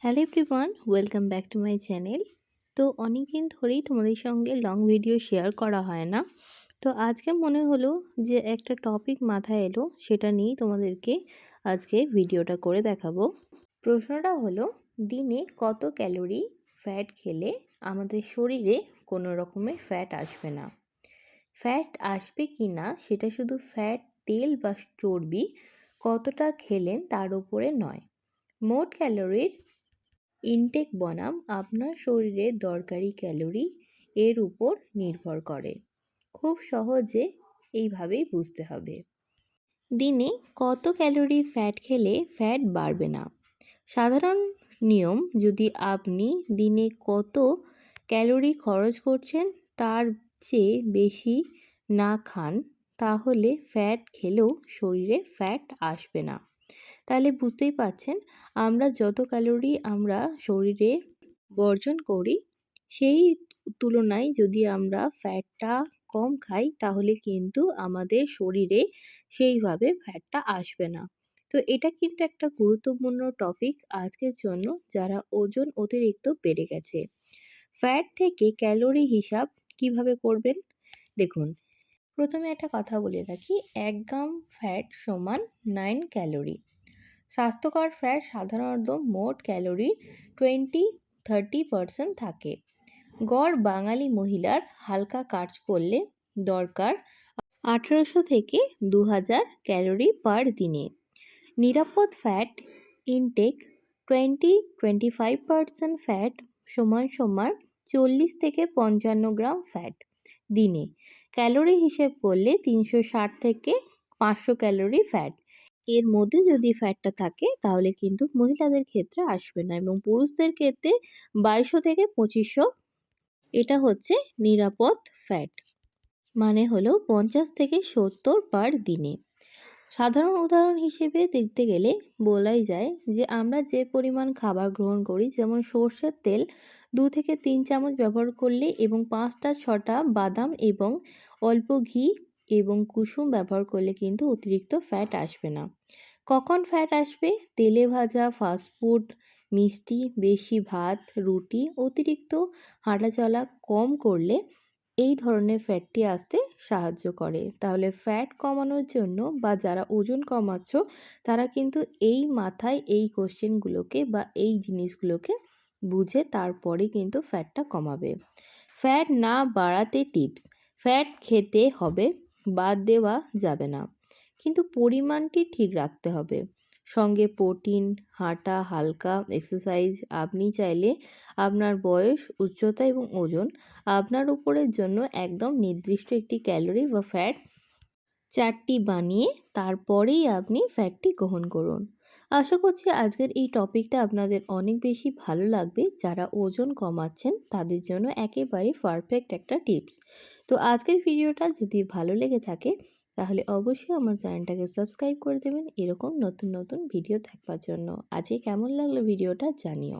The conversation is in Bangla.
Hello everyone, welcome back to my channel. তো অনেকদিন ধরেই তোমাদের সঙ্গে লং ভিডিও শেয়ার করা হয় না। তো আজকে মনে হলো যে একটা টপিক মাথায় এলো, সেটা নিয়েই তোমাদেরকে আজকে ভিডিওটা করে দেখাবো। প্রশ্নটা হলো, দিনে কত ক্যালোরি ফ্যাট খেলে আমাদের শরীরে কোনো রকমের ফ্যাট আসবে না? ফ্যাট আসবে কি না সেটা শুধু ফ্যাট, তেল বা চর্বি কতটা খেলেন তার উপরে নয়, মোট ক্যালোরির ইনটেক বনাম আপনার শরীরের দরকারি ক্যালোরি এর উপর নির্ভর করে। খুব সহজে এইভাবেই বুঝতে হবে। দিনে কত ক্যালোরি ফ্যাট খেলে ফ্যাট বাড়বে না? সাধারণ নিয়ম, যদি আপনি দিনে কত ক্যালোরি খরচ করছেন তার চেয়ে বেশি না খান, তাহলে ফ্যাট খেলেও শরীরে ফ্যাট আসবে না। তাহলে বুঝতেই পারছেন, আমরা যত ক্যালোরি আমরা শরীরে বর্জন করি, সেই তুলনায় যদি আমরা ফ্যাটটা কম খাই তাহলে কিন্তু আমাদের শরীরে সেইভাবে ফ্যাটটা আসবে না। তো এটা কিন্তু একটা গুরুত্বপূর্ণ টপিক আজকের জন্য, যারা ওজন অতিরিক্ত বেড়ে গেছে। ফ্যাট থেকে ক্যালোরি হিসাব কিভাবে করবেন? দেখুন, প্রথমে একটা কথা বলে রাখি, 1 গ্রাম ফ্যাট সমান 9 ক্যালোরি। স্বাস্থ্যকর ফ্যাট সাধারণত মোট ক্যালোরির 20-30% থাকে। গড় বাঙালি মহিলার হালকা কাজ করলে দরকার 1800 থেকে 2000 ক্যালোরি পার দিনে। নিরাপদ ফ্যাট ইনটেক 20-25% ফ্যাট সমান সমান 40 থেকে 55 গ্রাম ফ্যাট দিনে। ক্যালোরি হিসেব করলে 360 থেকে 500 ক্যালোরি ফ্যাট এর মধ্যে যদি ফ্যাটটা থাকে তাহলে কিন্তু মহিলাদের ক্ষেত্রে আসবে না, এবং পুরুষদের ক্ষেত্রে 2200 থেকে 2500, এটা হচ্ছে নিরাপদ ফ্যাট। মানে হলো 50 থেকে 70 পার দিনে। সাধারণ উদাহরণ হিসেবে দেখতে গেলে বলাই যায় যে আমরা যে পরিমাণ খাবার গ্রহণ করি, যেমন সর্ষের তেল 2 থেকে 3 চামচ ব্যবহার করলে এবং 5-6টা বাদাম এবং অল্প ঘি এবং কুসুম ব্যবহার করলে কিন্তু অতিরিক্ত ফ্যাট আসবে না। কখন ফ্যাট আসবে? তেলে ভাজা ফাস্টফুড, মিষ্টি, বেশি ভাত, রুটি, অতিরিক্ত হাঁটাচলা কম করলে এই ধরনের ফ্যাটটি আসতে সাহায্য করে। তাহলে ফ্যাট কমানোর জন্য বা যারা ওজন কমাচ্ছ, তারা কিন্তু এই মাথায় এই কোশ্চেনগুলোকে বা এই জিনিসগুলোকে বুঝে তারপরে কিন্তু ফ্যাটটা কমাবে। ফ্যাট না বাড়াতে টিপস: ফ্যাট খেতে হবে, বাদ দেওয়া যাবে না, কিন্তু পরিমাণটি ঠিক রাখতে হবে। সঙ্গে প্রোটিন, হাঁটা, হালকা এক্সারসাইজ। আপনি চাইলে আপনার বয়স, উচ্চতা এবং ওজন আপনার উপরের জন্য একদম নির্দিষ্ট একটি ক্যালোরি বা ফ্যাট চার্টটি বানিয়ে তারপরেই আপনি ফ্যাটটি গ্রহণ করুন। আশা করছি আজকের এই টপিকটা আপনাদের অনেক বেশি ভালো লাগবে। যারা ওজন কমাচ্ছেন তাদের জন্য একেবারে পারফেক্ট একটা টিপস। তো আজকের ভিডিওটা যদি ভালো লেগে থাকে তাহলে অবশ্যই আমার চ্যানেলটাকে সাবস্ক্রাইব করে দেবেন এরকম নতুন নতুন ভিডিও দেখবার জন্য। আজকে কেমন লাগলো ভিডিওটা জানিও।